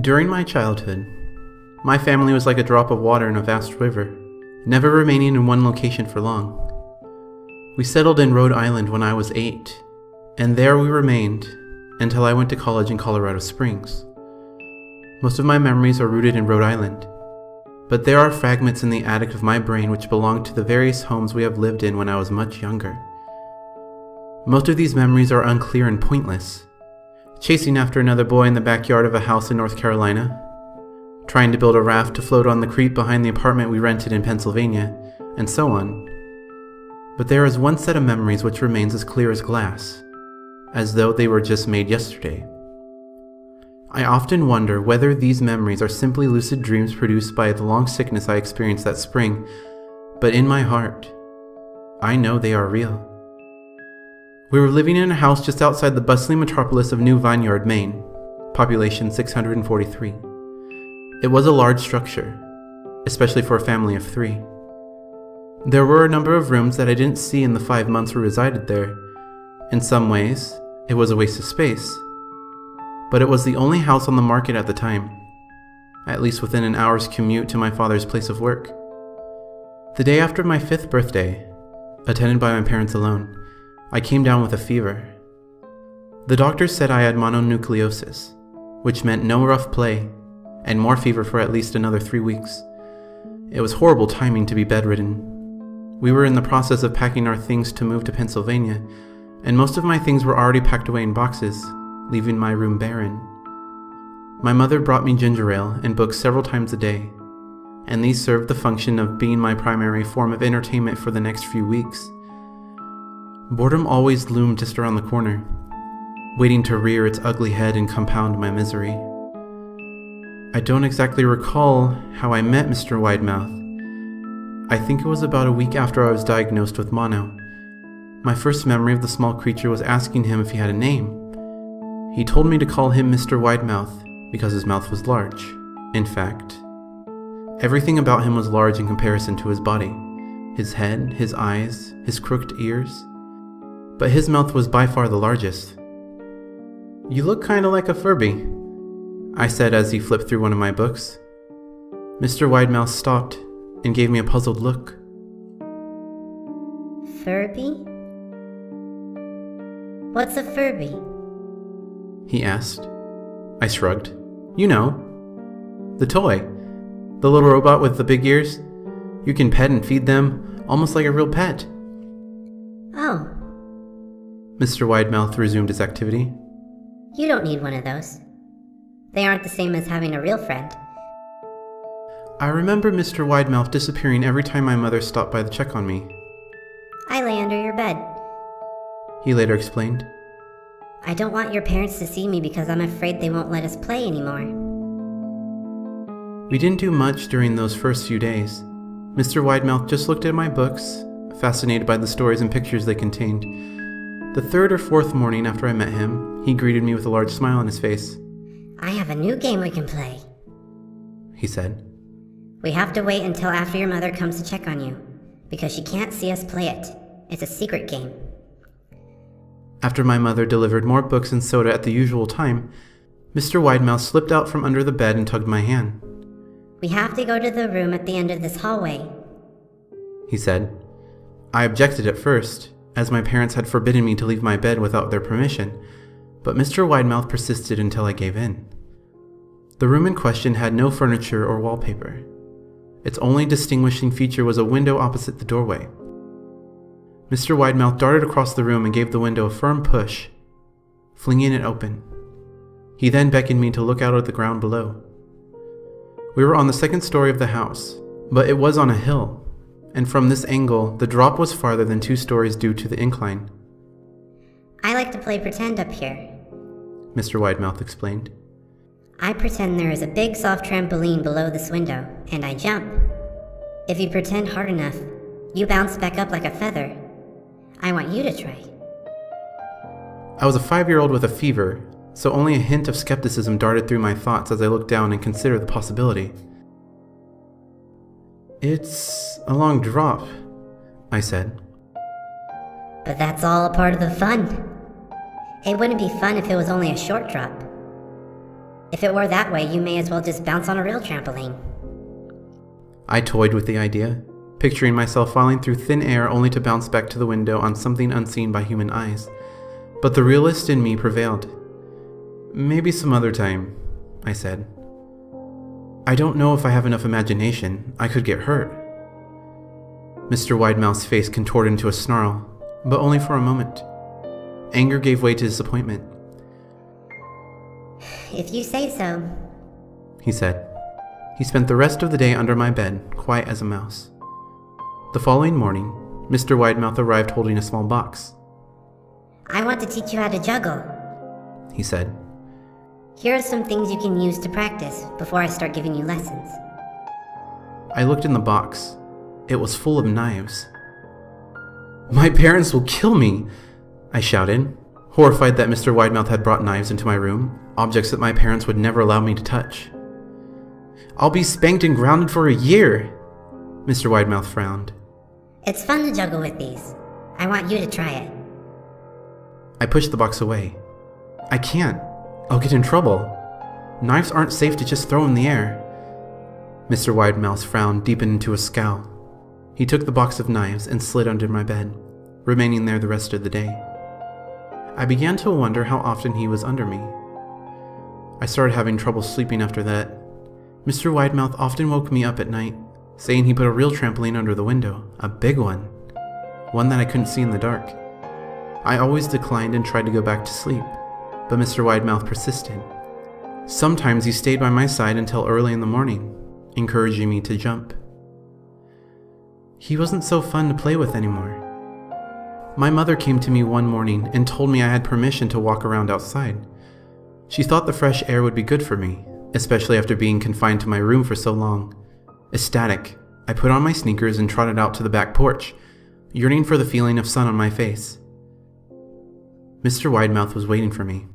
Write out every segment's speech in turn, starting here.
During my childhood, my family was like a drop of water in a vast river, never remaining in one location for long. We settled in Rhode Island when I was 8, and there we remained until I went to college in Colorado Springs. Most of my memories are rooted in Rhode Island, but there are fragments in the attic of my brain which belong to the various homes we have lived in when I was much younger. Most of these memories are unclear and pointless. Chasing after another boy in the backyard of a house in North Carolina, trying to build a raft to float on the creek behind the apartment we rented in Pennsylvania, and so on. But there is one set of memories which remains as clear as glass, as though they were just made yesterday. I often wonder whether these memories are simply lucid dreams produced by the long sickness I experienced that spring, but in my heart, I know they are real. We were living in a house just outside the bustling metropolis of New Vineyard, Maine, population 643. It was a large structure, especially for a family of 3. There were a number of rooms that I didn't see in the 5 months we resided there. In some ways, it was a waste of space, but it was the only house on the market at the time, at least within an hour's commute to my father's place of work. The day after my 5th birthday, attended by my parents alone, I came down with a fever. The doctors said I had mononucleosis, which meant no rough play, and more fever for at least another 3 weeks. It was horrible timing to be bedridden. We were in the process of packing our things to move to Pennsylvania, and most of my things were already packed away in boxes, leaving my room barren. My mother brought me ginger ale and books several times a day, and these served the function of being my primary form of entertainment for the next few weeks. Boredom always loomed just around the corner, waiting to rear its ugly head and compound my misery. I don't exactly recall how I met Mr. Widemouth. I think it was about a week after I was diagnosed with mono. My first memory of the small creature was asking him if he had a name. He told me to call him Mr. Widemouth because his mouth was large. In fact, everything about him was large in comparison to his body. His head, his eyes, his crooked ears. But his mouth was by far the largest. "You look kinda like a Furby," I said as he flipped through one of my books. Mr. Widemouth stopped and gave me a puzzled look. Furby? What's a Furby? He asked. I shrugged. You know. The toy. The little robot with the big ears. You can pet and feed them, almost like a real pet. Oh. Mr. Widemouth resumed his activity. You don't need one of those. They aren't the same as having a real friend. I remember Mr. Widemouth disappearing every time my mother stopped by to check on me. I lay under your bed. He later explained. I don't want your parents to see me because I'm afraid they won't let us play anymore. We didn't do much during those first few days. Mr. Widemouth just looked at my books, fascinated by the stories and pictures they contained. The 3rd or 4th morning after I met him, he greeted me with a large smile on his face. I have a new game we can play, he said. We have to wait until after your mother comes to check on you, because she can't see us play it. It's a secret game. After my mother delivered more books and soda at the usual time, Mr. Widemouth slipped out from under the bed and tugged my hand. We have to go to the room at the end of this hallway, he said. I objected at first, as my parents had forbidden me to leave my bed without their permission, but Mr. Widemouth persisted until I gave in. The room in question had no furniture or wallpaper. Its only distinguishing feature was a window opposite the doorway. Mr. Widemouth darted across the room and gave the window a firm push, flinging it open. He then beckoned me to look out at the ground below. We were on the 2nd story of the house, but it was on a hill, and from this angle, the drop was farther than 2 stories due to the incline. I like to play pretend up here, Mr. Widemouth explained. I pretend there is a big soft trampoline below this window, and I jump. If you pretend hard enough, you bounce back up like a feather. I want you to try. I was a 5-year-old with a fever, so only a hint of skepticism darted through my thoughts as I looked down and considered the possibility. It's a long drop, I said. But that's all a part of the fun. It wouldn't be fun if it was only a short drop. If it were that way, you may as well just bounce on a real trampoline. I toyed with the idea, picturing myself falling through thin air only to bounce back to the window on something unseen by human eyes. But the realist in me prevailed. "Maybe some other time," I said. "I don't know if I have enough imagination. I could get hurt." Mr. Widemouth's face contorted into a snarl, but only for a moment. Anger gave way to disappointment. If you say so, he said. He spent the rest of the day under my bed, quiet as a mouse. The following morning, Mr. Widemouth arrived holding a small box. "I want to teach you how to juggle," he said. "Here are some things you can use to practice before I start giving you lessons." I looked in the box. It was full of knives. "My parents will kill me!" I shouted, horrified that Mr. Widemouth had brought knives into my room, objects that my parents would never allow me to touch. "I'll be spanked and grounded for a year!" Mr. Widemouth frowned. "It's fun to juggle with these. I want you to try it." I pushed the box away. "I can't. I'll get in trouble. Knives aren't safe to just throw in the air." Mr. Widemouth's frown deepened into a scowl. He took the box of knives and slid under my bed, remaining there the rest of the day. I began to wonder how often he was under me. I started having trouble sleeping after that. Mr. Widemouth often woke me up at night, saying he put a real trampoline under the window, a big one that I couldn't see in the dark. I always declined and tried to go back to sleep, but Mr. Widemouth persisted. Sometimes he stayed by my side until early in the morning, encouraging me to jump. He wasn't so fun to play with anymore. My mother came to me one morning and told me I had permission to walk around outside. She thought the fresh air would be good for me, especially after being confined to my room for so long. Ecstatic, I put on my sneakers and trotted out to the back porch, yearning for the feeling of sun on my face. Mr. Widemouth was waiting for me.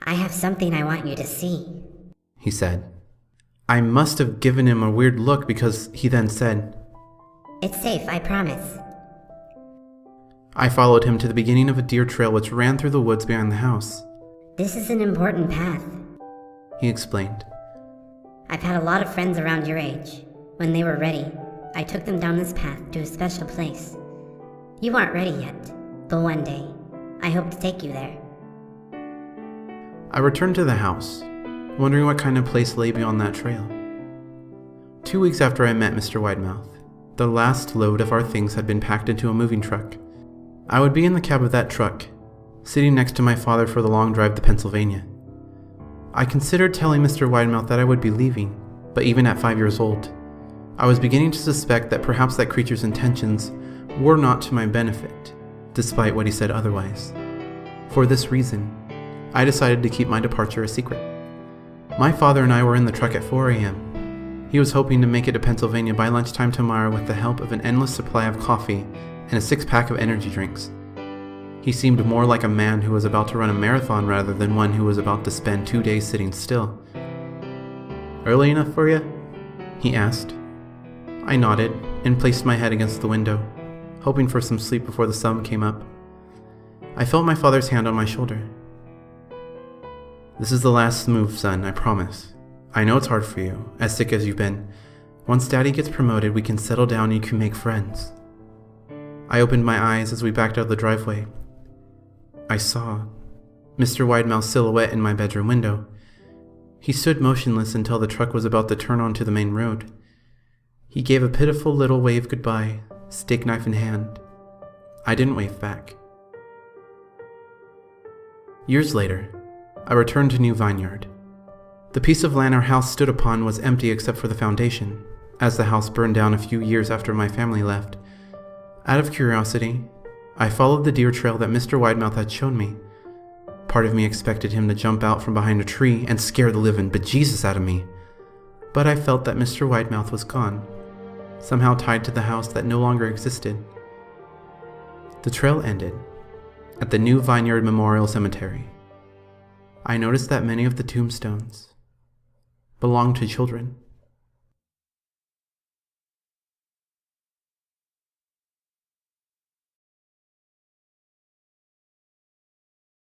"I have something I want you to see," he said. I must have given him a weird look because he then said, "It's safe, I promise." I followed him to the beginning of a deer trail which ran through the woods behind the house. "This is an important path," he explained. "I've had a lot of friends around your age. When they were ready, I took them down this path to a special place. You aren't ready yet, but one day, I hope to take you there." I returned to the house, wondering what kind of place lay beyond that trail. 2 weeks after I met Mr. Widemouth, the last load of our things had been packed into a moving truck. I would be in the cab of that truck, sitting next to my father for the long drive to Pennsylvania. I considered telling Mr. Widemouth that I would be leaving, but even at 5 years old, I was beginning to suspect that perhaps that creature's intentions were not to my benefit, despite what he said otherwise. For this reason, I decided to keep my departure a secret. My father and I were in the truck at 4 a.m. He was hoping to make it to Pennsylvania by lunchtime tomorrow with the help of an endless supply of coffee and a 6-pack of energy drinks. He seemed more like a man who was about to run a marathon rather than one who was about to spend 2 days sitting still. "Early enough for you?" he asked. I nodded and placed my head against the window, hoping for some sleep before the sun came up. I felt my father's hand on my shoulder. "This is the last move, son, I promise. I know it's hard for you, as sick as you've been. Once Daddy gets promoted, we can settle down and you can make friends." I opened my eyes as we backed out of the driveway. I saw Mr. Widemouth's silhouette in my bedroom window. He stood motionless until the truck was about to turn onto the main road. He gave a pitiful little wave goodbye, steak knife in hand. I didn't wave back. Years later, I returned to New Vineyard. The piece of land our house stood upon was empty except for the foundation, as the house burned down a few years after my family left. Out of curiosity, I followed the deer trail that Mr. Widemouth had shown me. Part of me expected him to jump out from behind a tree and scare the living bejesus out of me. But I felt that Mr. Widemouth was gone, somehow tied to the house that no longer existed. The trail ended at the New Vineyard Memorial Cemetery. I noticed that many of the tombstones belonged to children.